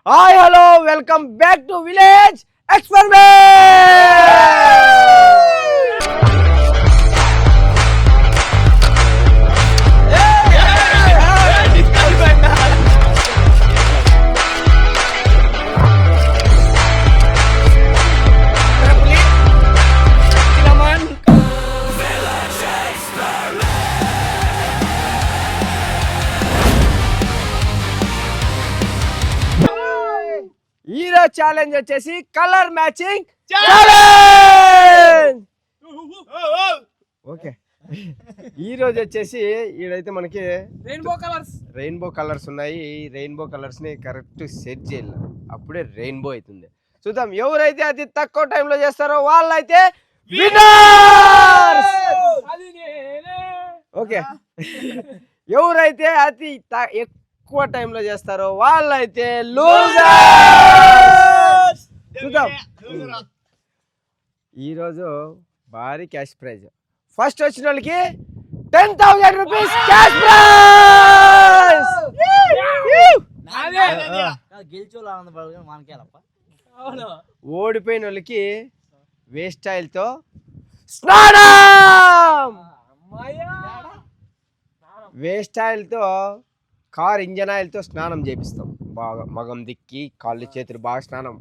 Hi hello welcome back to village experiment. ఈరోజు challenge వచ్చేసి colour matching challenge. Okay, ఈరోజు వచ్చేసి ఈడైతే మనకి రెయిన్బో కలర్స్ ఉన్నాయి. ఈ రెయిన్బో కలర్స్ ని కరెక్ట్ సెట్ చేయాలి, అప్పుడే రెయిన్బో అవుతుంది. చూద్దాం ఎవరైతే అతి తక్కువ టైంలో చేస్తారో వాళ్ళైతే విన్నర్స్. ఓకే, ఎవరైతే అతి ఎక్కువ టైంలో చేస్తారో వాళ్ళైతే లూజర్స్. చూద్దాం, ఈరోజు భారీ క్యాష్ ప్రైజ్. ఫస్ట్ వచ్చిన వాళ్ళకి 10,000 రూపీస్ క్యాష్ ప్రైజ్. ఓడిపోయిన వాళ్ళకి వేస్ట్ ఆయిల్తో స్నానం, వేస్ట్ ఆయిల్తో కార్ ఇంజన్ ఆయిల్తో స్నానం చేపిస్తాం. బాగా మగం దిక్కి కాళ్ళు చేతులు బాగా స్నానం.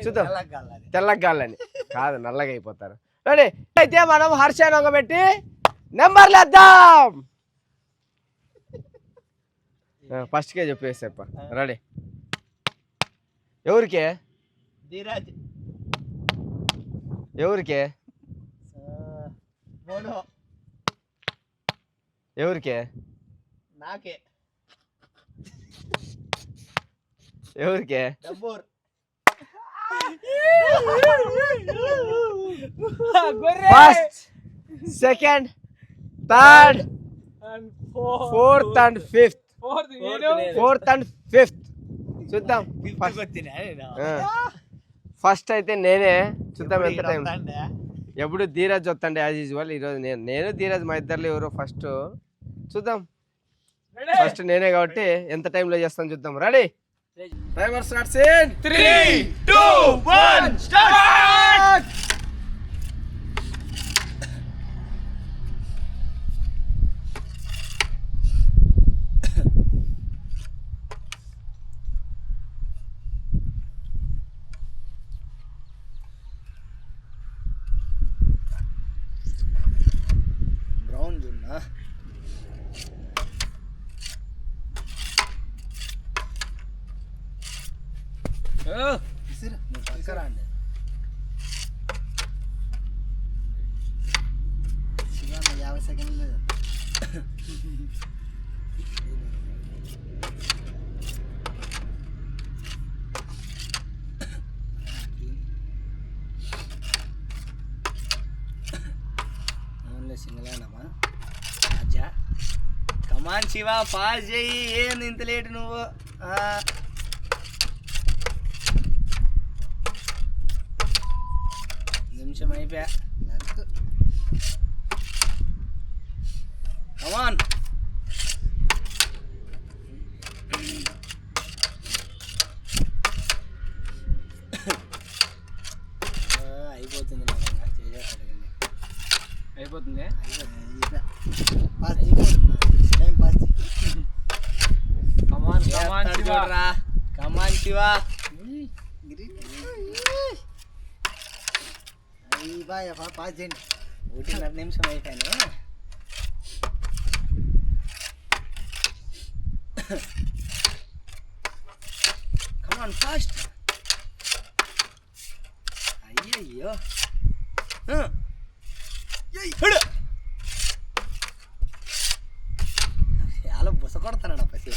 చూద్దాం, తెల్లగాలని కాదు నల్లగా అయిపోతారు. రెడీ అయితే మనం హర్షానంగా పెట్టి నెంబర్లు వేద్దాం. ఫస్ట్కే చెప్పేసేప్ప. రెడీ, ఎవరికే ఎవరికే ఎవరికే నాకే ఎవరికే first, second, third, fourth and fifth. చూద్దాం, ఫస్ట్ అయితే నేనే. చూద్దాం ఎంత టైం. ఎప్పుడు ధీరజ్ వస్తాండి యాజ్ యూజువల్. ఈరోజు నేను ధీరజ్ మా ఇద్దరులో ఎవరో ఫస్ట్. చూద్దాం, ఫస్ట్ నేనే కాబట్టి ఎంత టైంలో చేస్తాను చూద్దాం. Ready, timer starts in 3, 2, 1 start. బ్రౌన్ జున్నా పక్కరా అండి. 50 సెకండ్లు. సింగిల్ హ్యాండమ్మా రాజా. కమాన్ శివ, పాస్ చెయ్యి. ఏంది ఇంత లేటు నువ్వు? నిమిషం అయిపోయా. కమాన్, అయిపోతుంది. అయిపోతుంది టైం పాస్. కమాన్ శివ. బాయ్ పాస్ చేయండి. 1.5 నిమిషం అయిపోయాను. Come on fast. అయ్యయ్యో, చాలా బుస కొడతానప్ప శివ.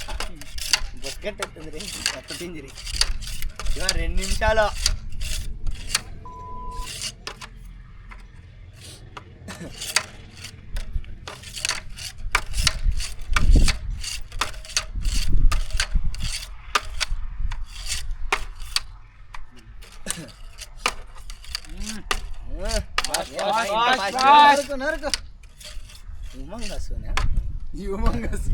బుసగట్టెత్తుంది రే, కొత్త పింజిరి. శివ 2 నిమిషాలు. నరకు humongous.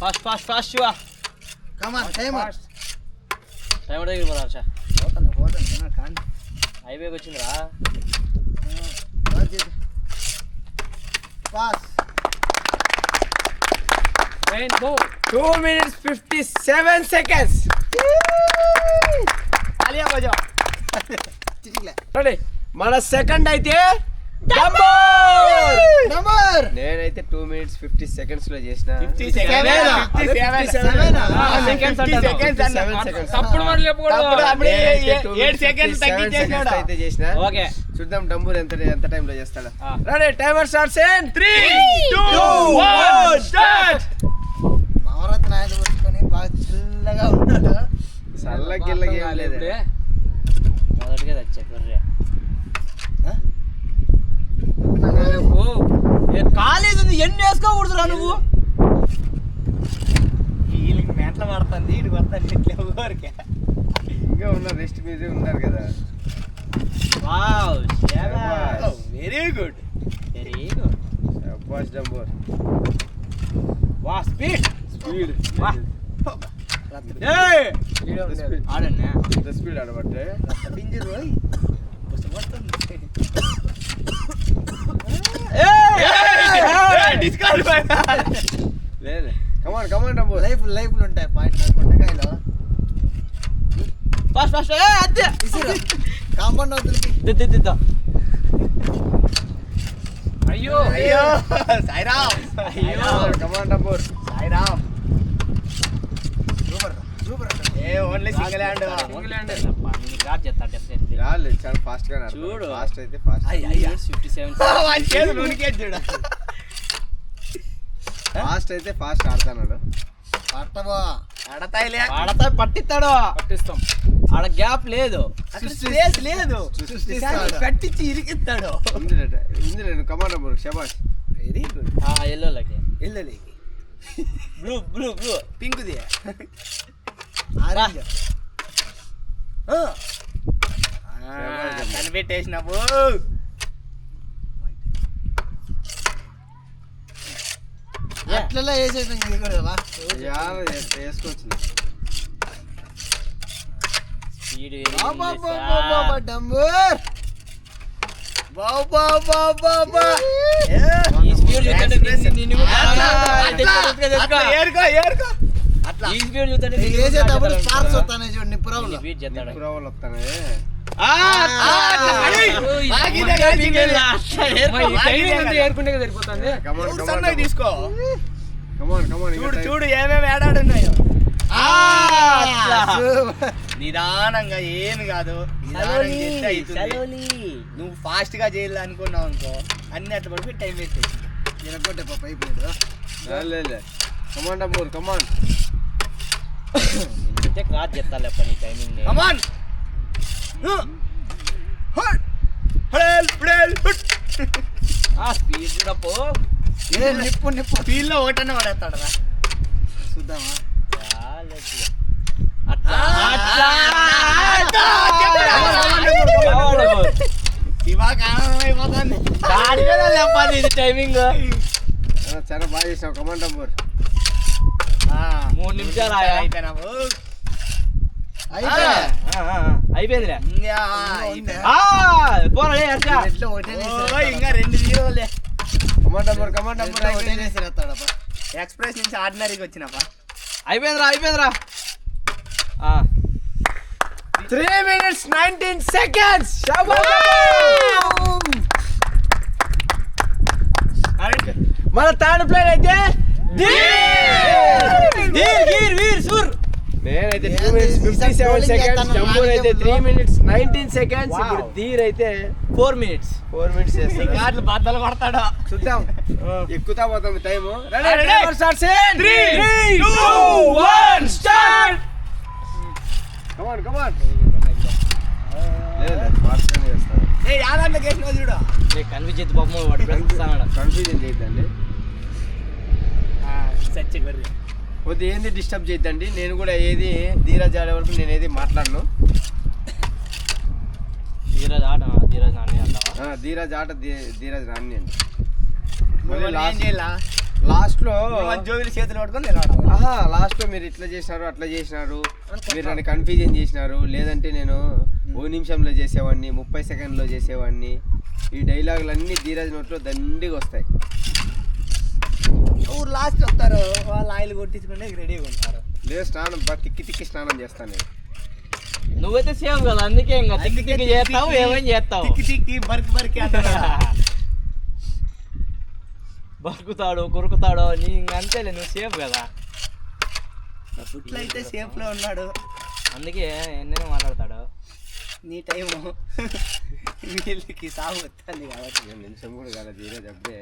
Fast Shiva come on time time దగ్గర పోదా హర్ష పోతాను కానీ హైవేకి వచ్చిందిరా పాస్ 2 minutes 57 seconds. అలియా బజా చిటిక్లే రెడీ మన సెకండ్ అయితే నంబర్ నేనైతే 2 minutes 50 seconds లో చేసిన 57 తప్పుడు మరి లేపకూడదు అప్పుడే 8 seconds తగ్గించేసాడు అయితే చేసిన ఓకే చూద్దాం డంబూర్ ఎంత టైం లో చేస్తాడు ready timer starts in 3 2 1 start Navaratna ఆయన పట్టుకొని బాగా చిల్లగా ఉన్నాడు చల్ల గిల్లకి ఏం లేదు మొదటిగా తెచ్చా గొర్రె కాలేజ్ ఉంది ఎన్ని వేసుకోకూడదురా నువ్వు వీళ్ళకి మెంటలు పడుతుంది ఇటు వస్తాను ఇట్లా ఊరికే ఇంకా ఉన్నారు రెస్ట్ మీద ఉన్నారు కదా wow very good very good శభాష్ డంబూర్ వా స్పీడ్ స్పీడ్ వా ఆడండి ఇంత స్పీడ్ ఆడబట్టే పింజరు రోయ్ పుస్తకం లేదు కమాన్ డంబూర్ లైఫ్లు ఉంటాయి పాయింట్ కొండకాయలో ఫాస్ట్ అంతే ఇసురు కాంపౌండ్ అవుతుంది దిద్దా అయ్యో సాయిరామ్ కమాన్ డంబూర్ సాయిరామ్ సూపర్ ఏ ఓన్లీ సింగిల్ హ్యాండ్ రాట్ చేస్తా డెఫినెట్లీ రాలేదు చాలా ఫాస్ట్ గా చూడు. ఫాస్ట్ అయితే ఫాస్ట్ 57 వాడి చేతులు ఉనికే చూడు ఫాస్ట్ అయితే ఫాస్ట్ ఆడుతున్నాడు పట్టబో ఆడతాయిలే ఆడతా పట్టిస్తాడు పట్టిస్తాం. ఆడ గ్యాప్ లేదు స్పేస్ లేదు సృష్టిస్తాడు. కట్టించి ఇరికిస్తాడు ఉంది కమాన్ డంబూర్ శభాష్ వెరీ గుడ్ ఎల్లోలకి ఇల్లలేకి బ్లూ పింక్ది ఆరెంజ్ కనిపెట్టేసినావు అట్లా వేసేసాం ఇది కూడా వేసుకోవచ్చు స్పీడ్ డంబూర్ బాబా ఈ స్పీడ్ చూస్తుంటే నిన్ను ఏరుకో అట్లా ఈ స్పీడ్ చూస్తుంటే వేసేటప్పుడు స్పార్క్స్ వస్తానే చూడండి పురవులు బీట్ చేస్తాడు పురావాళ్ళు వస్తానే ఏరుకుంటే సరిపోతుంది. కమాన్ తీసుకో కమాన్ చూడు ఏమేమి ఏడాడున్నాయో నిదానంగా ఏమి కాదు నిదానంగా చేస్తే అవుతుంది. నువ్వు ఫాస్ట్ గా చేయాలి అనుకున్నావు అనుకో అన్ని అట్లా పడిపోయి టైం వేస్ట్ తినకొట్టే పాప అయిపోయాడు కమాన్ డంబూర్ కమాన్ క్రాస్ చేస్తాలే పని టైమింగ్ కమాన్ స్పీడ్ చూడపో నిప్పు ఫీల్లో ఒకటనే పడేస్తాడు రా చూద్దామా ఇవాళ ఆనందమైపోతుంది ఇది టైమింగ్ చాలా బాగా చేసావు కమాన్ డంబూర్ 3 నిమిషాలు అయిపోయినావు అయిపోయిందిలే పోరా ఇంకా 2 జీరోలే కమాన్ డంబూర్ ఎక్స్ప్రెస్ నుంచి ఆర్డినరీకి వచ్చినప్పా అయిపోయిందిరా 3 minutes 19 seconds మన థర్డ్ ప్లేయర్ అయితే వీర్ సూర్ నేనైతే 2 minutes 57 seconds డంబూర్ అయితే 3 minutes 19 seconds ఇప్పుడు ధీర్ అయితే 4 minutes 4 minutes చేస్తాడు కార్లు బద్దలు కొడతాడు చూద్దాం ఎక్కుతా పోతుంది టైం Ready? 3 2 1 స్టార్ట్ కమాన్ లేదు ఫాస్ట్ గా చేస్తాడు ఏ యాదాంట్లో కేసినావు చూడు కన్ఫ్యూజ్ చేతి పాపం వాడు ప్రశ్నిస్తాడు కన్ఫ్యూజన్ చేయొద్దండి సచ్చి గొర్రె కొద్ది ఏంది డిస్టర్బ్ చేయొద్దండి నేను కూడా ఏది ధీరజ్ ఆడే వరకు నేను ఏది మాట్లాడను ధీరజ్ నాని అంటావా ధీరజ్ ఆట ధీరజ్ రాని అండి నువ్వు ఏం చేయాలా లాస్ట్ లో జోబులు చేతులు పట్టుకొని నిలబడాలి. ఆహా లాస్ట్ లో మీరు ఇట్లా చేసినారు అట్లా చేసినారు మీరు నన్ను కన్ఫ్యూజన్ చేసినారు, లేదంటే నేను 1 నిమిషంలో చేసేవాడిని 30 సెకండ్లో చేసేవాడిని. ఈ డైలాగులన్నీ ధీరజ్ నోట్లో దండిగా వస్తాయి. ఎవరు లాస్ట్ వస్తారు వాళ్ళు ఆయిల్ కొట్టించుకుంటే రెడీగా ఉంటారు. లేదు స్నానం తిక్కి తిక్కి స్నానం చేస్తాను నేను. నువ్వైతే సేమ్ కదా, అందుకే ఇంకా తిక్కి తిక్కి చేస్తావు, ఏమేం చేస్తావు. తిక్కి తిక్కి బరికి అంటారు. బరుకుతాడు కొరుకుతాడు, నీ ఇంక అంతేలే, నువ్వు సేఫ్ కదా. ఫుట్లో అయితే సేఫ్ లో ఉన్నాడు, అందుకే ఎన్నైనా మాట్లాడతాడు. నీ టైము వీళ్ళకి సాగు వస్తుంది కాబట్టి. నేను నిమిషం కూడా కదా ధీరజ్ అప్పుడే.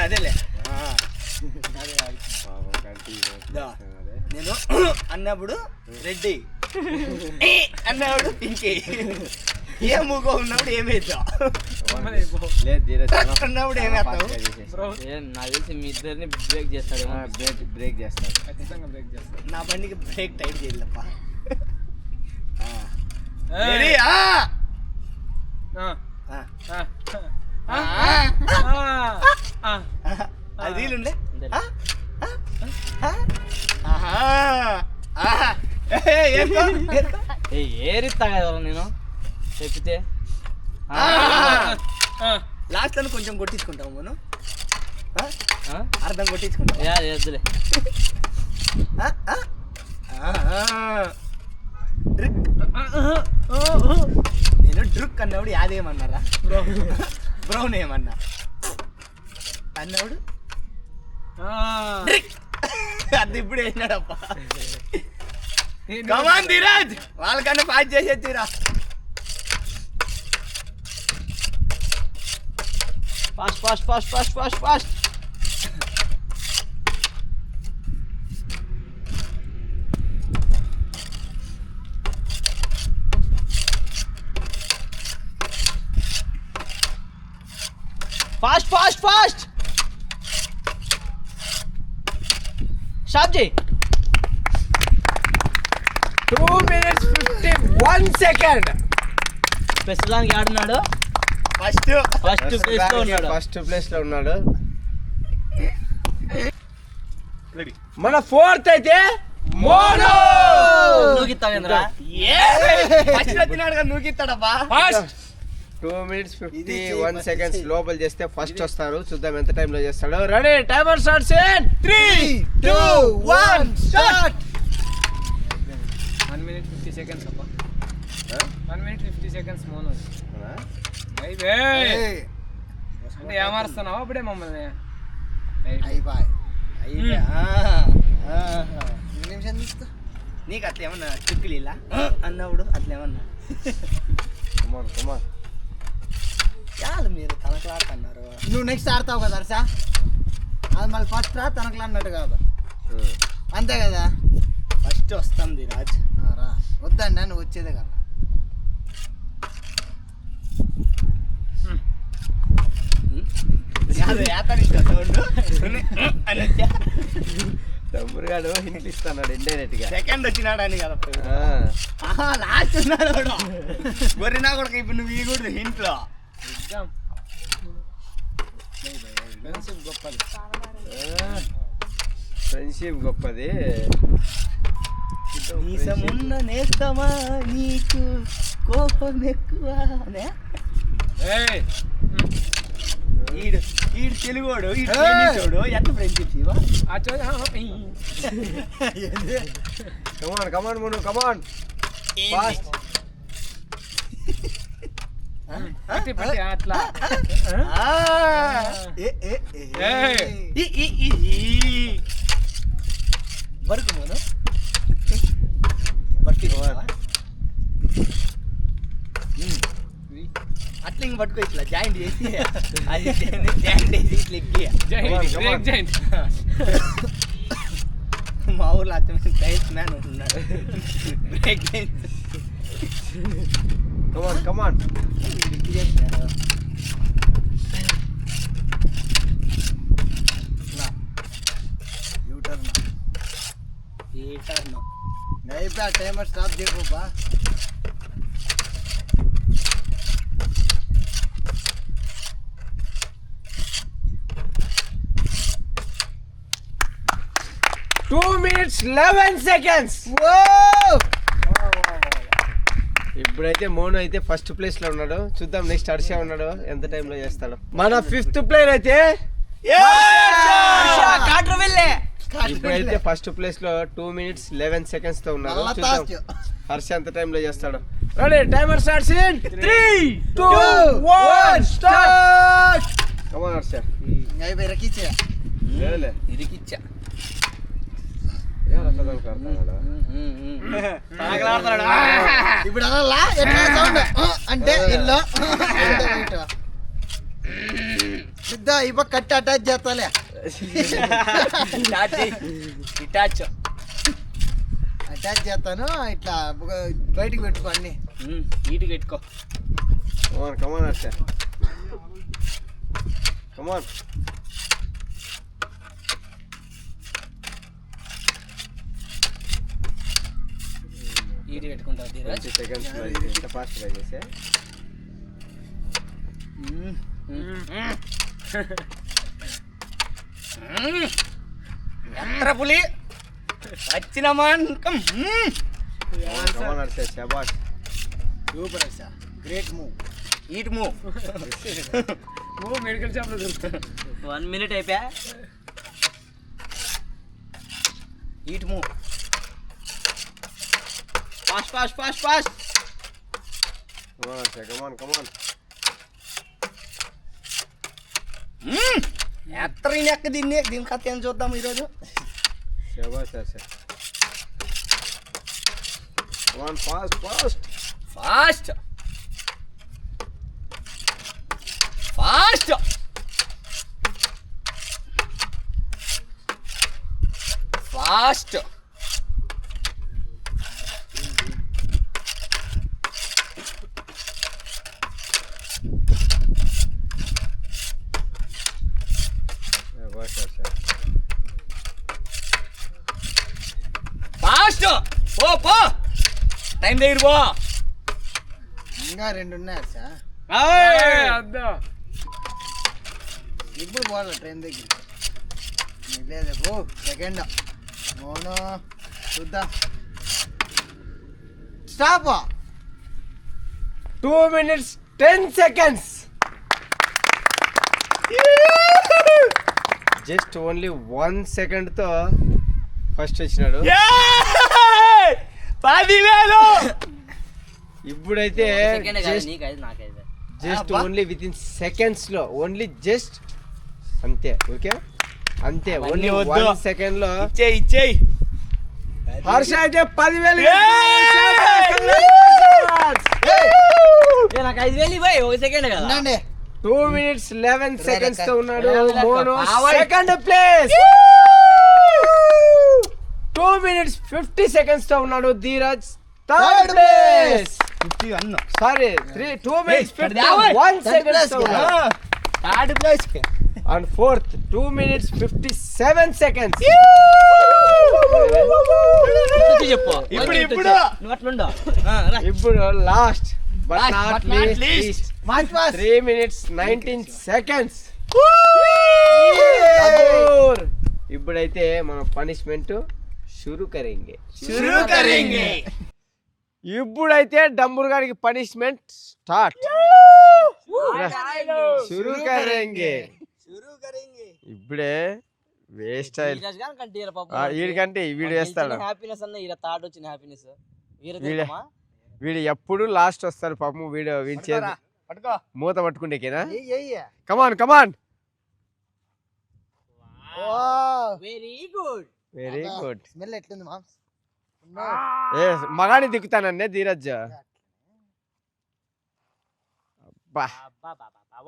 అదేలే పాపం కంటిన్యూ నేను అన్నప్పుడు రెడ్డి అన్నప్పుడు పింకి, ఏ మూగో ఉన్నప్పుడు ఏమేద్దాం లేదు ధీరజ్ అన్నప్పుడు ఏమేస్తావు. నాకు తెలిసి మీ ఇద్దరిని బ్రేక్ చేస్తాడు. బ్రేక్ చేస్తాడు. ఖచ్చితంగా బ్రేక్ చేస్తాను. నా బండికి బ్రేక్ టైట్ చేయలేప్ప. అది వీలుండే ఏరిస్తా కదా నేను చెప్పితే. లాస్ట్ అని కొంచెం కొట్టించుకుంటాము మనం, అర్థం కొట్టించుకుంటాం. వద్దులే. డ్రిక్ నేను డ్రుక్ అన్నప్పుడు యాదేమన్నారా బ్రౌన్ ఏమన్నా అన్నప్పుడు అది ఇప్పుడు వేసినాడప్ప. కమాన్ ధీరజ్, వాళ్ళకన్నా పాస్ చేసేచ్చిరా. Fast fast fast fast fast fast. Fast fast fast. Stop చేయి. 2 minutes 51 seconds. ప్రస్తుతానికి ఆడున్నాడు, ఫస్ట్ ఫస్ట్ ప్లేస్ లో ఉన్నాడు. ఫస్ట్ ప్లేస్ లో ఉన్నాడు. మన ఫోర్త్ అయితే మోనో. నూకిస్తావేంద్రా? ఫస్ట్ వచ్చినాడు కదా నూకిస్తాడబ్బా. 2 minutes 51 seconds లోపల చేస్తే ఫస్ట్ వస్తారు. చూద్దాం ఎంత టైం లో చేస్తాడు. Ready, timer starts in 3 2 1 start. 1 minute 50 seconds అప్ప. 1 minute 50 seconds మోనో. అంటే ఏమారుస్తున్నావా అప్పుడే మమ్మల్ని? నిమిషం తీసుకో. నీకు అట్లా ఏమన్నా చుక్కులు ఇలా అన్నప్పుడు అట్లా ఏమన్నా చాలు మీరు తనకలాడుతున్నారు. నువ్వు నెక్స్ట్ ఆడతావు కదా హర్ష, అది మళ్ళీ ఫస్ట్ రా తనకలాడినట్టు కాదు, అంతే కదా. ఫస్ట్ వస్తాం ధీరాజ్. రా వద్దండి, నువ్వు వచ్చేదే కదా. తమ్ముడుగాడు హింట్ ఇస్తున్నాడు ఇండైరెక్ట్ గా. సెకండ్ వచ్చినాడు అని కదా, లాస్ట్ ఉన్నాడు గొర్రెనా కూడా. ఇప్పుడు నువ్వు ఈ కూడా హింట్లో ఫ్రెండ్షిప్ గొప్పది. నీసమున్న నేస్తమా నీకు కోపం ఎక్కువ. ఈడు తెలుగోడు, ఈడు చైనీసోడు, ఎంత ఫ్రెండ్షిప్ ఇవా. కమాన్ కమాన్ మోను కమాన్ ఫాస్ట్. అట్లా బరుకు మోను బర్కి అట్లా ఇంక పట్టుకో, ఇట్లా జాయింట్ చేసి అది జాయింట్ చేసి ఇట్లా ఎక్కి. మా ఊర్లో అతను సైన్స్ మ్యాన్ ఉంటున్నాడు. Break joint. Come on come on. U turn turn అయిపోయా టైమర్ స్టాప్ చేయకోపా. Two minutes 11 seconds. ఇప్పుడైతే మోను అయితే ఫస్ట్ ప్లేస్ లో ఉన్నాడు. చూద్దాం నెక్స్ట్ హర్ష ఉన్నాడు ఎంత టైం లో చేస్తాడు. మన 5th ప్లేయర్ అయితే ఇప్పుడైతే ఫస్ట్ ప్లేస్ లో 2 minutes 11 seconds తో ఉన్నాడు. చూద్దాం హర్ష ఎంత టైం లో చేస్తాడు. Ready, timer starts in 3 2 1 start. Come on Harsha. అయిపోయి రకిచ్చా లేలే ఇరికిచ్చా యార్ అట్లా కడతాడా. ఇప్పుడు అలా ఎట్లా సౌండ్ అంటే ఇల్లు సిద్ధ ఇవ్వ కట్టి అటాచ్ చేస్తాలే. అటాచ్ చేస్తాను ఇట్లా బయటికి పెట్టుకో అన్ని నీట్గా పెట్టుకో. Come on Harsha. Come on. నీట్గా పెట్టుకుంటావు ధీరజ్. 20 seconds లో అయితే ఎంత ఫాస్ట్ గా చేసే. ఎత్ర పులి వచ్చిన మానకం. Come on హర్ష, శబాష్. Super sir, great move. Eat move. నువ్వు మెడికల్ షాప్ లో దొరుకుతావు. 1 minute అయిపోయా. Eat move. Fast fast fast fast. Come on Harsha, come on, come on. ఎత్ర నెక్క దీని కథ ఏం చూద్దాం ఈరోజు. శబాష్ Harsha. Come on, fast, fast. Fast fast. Fast. శబాష్ హర్ష. ఫాస్ట్. పో పో, టైం దగ్గర పో. ఇంకా 2 ఉన్నాయి సార్. అద్దా ఇప్పుడు పోవాలి ట్రైన్ దగ్గర. లేదు పో సెకండ్. అవును చూద్దాం. Stop. 2 minutes 10 seconds. Just only 1 second తో ఫస్ట్ వచ్చినాడు. 10,000. ఇప్పుడైతే just only with in seconds లో ఓన్లీ జస్ట్ అంతే. ఓకే అంతే, ఓన్లీ 1 second లో ఇచ్చేయి. హర్ష అయితే 10,000. నాకు 5,000 ఇవ్వాలి, 1 సెకండ్ కదా. ఉండండి. 2 minutes 11 seconds తో ఉన్నాడు Monu second place. 2 minutes 50 seconds తో ఉన్నాడు Dheeraj third place. 51. Sorry 2 minutes 51 seconds తో ఉన్నాడు third place. And fourth 2 minutes 57 seconds. చెప్పు ఇప్పుడు నువ్వు అట్లుండో. ఇప్పుడు last but not least March 3 minutes 19 seconds. ఇప్పుడైతే మన పనిష్మెంట్ షురు కరేంగే. ఇప్పుడైతే డంబుర్ గారికి పనిష్మెంట్ స్టార్ట్. షురు కరేంగే. ఇప్పుడే వేస్ట్ వీడికంటే వీడు వేస్తాడు. హ్యాపీనెస్ అన్న ఈడ థాట్ వచ్చిన హ్యాపీనెస్. వీడు ఎప్పుడు లాస్ట్ వస్తాడు పాపం. వీడు వీంచేది మూత పట్టుకుంటేకేనా. Come on come on. Very good. Very good. Smell ఎట్లుంది మామ్స్? ఏ మగాని దిక్కుతానన్నే ధీరజ్. అబ్బా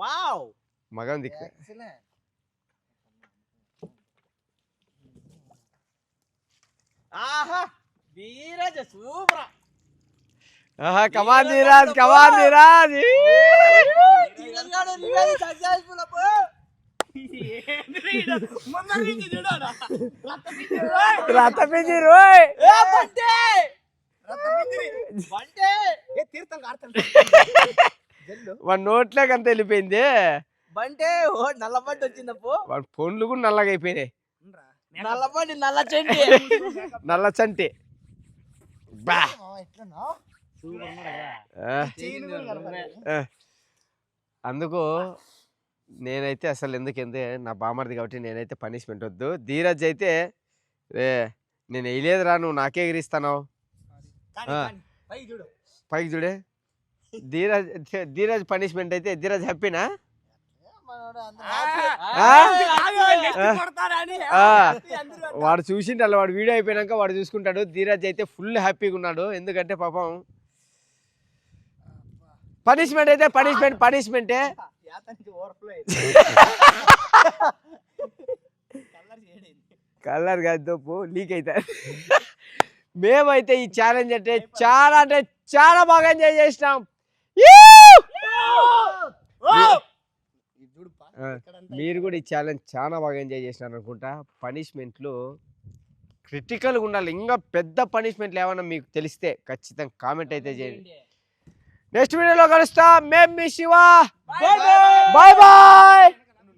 వావ్, మగాని దిక్కు. ఆహా ధీరజ్ సూపర్. ఆహా కమాన్ ధీరజ్, కమాన్ ధీరజ్. రథపింది రోయ్ తీర్థం కార్తలు వాడి నోట్లోకి అంత వెళ్ళిపోయింది. బంటే ఓ నల్ల బండి వచ్చిందప్పు. వాడి ఫోన్లు కూడా నల్లగా అయిపోయినాయి. నల్ల బండి నల్ల చెండి. నల్ల చంటి బా ఎట్లా ఆ. అందుకు నేనైతే అసలు ఎందుకంటే నా బామర్ది కాబట్టి నేనైతే పనిష్మెంట్ వద్దు. ధీరజ్ అయితే నేను వేయలేదురా నువ్వు నాకే ఎగిరిస్తాను. చూడు పైకి చూడే ధీరజ్ పనిష్మెంట్ అయితే ధీరజ్ హ్యాపీనా? వాడు చూసిండు అలా వాడు వీడియో అయిపోయినాక వాడు చూసుకుంటాడు. ధీరజ్ అయితే ఫుల్ హ్యాపీగా ఉన్నాడు. ఎందుకంటే పాపం పనిష్మెంట్ అయితే పనిష్మెంటే కలర్ కాదు తప్పు లీక్ అవుతారు. మేమైతే ఈ ఛాలెంజ్ అంటే చాలా బాగా ఎంజాయ్ చేసినాం. మీరు కూడా ఈ ఛాలెంజ్ చాలా బాగా ఎంజాయ్ చేసినారు అనుకుంటా. పనిష్మెంట్లు క్రిటికల్గా ఉండాలి. ఇంకా పెద్ద పనిష్మెంట్లు ఏమన్నా మీకు తెలిస్తే ఖచ్చితంగా కామెంట్ అయితే చేయండి. నెక్స్ట్ వీడియోలో కలుస్తా. మేము మీ శివ. Bye bye.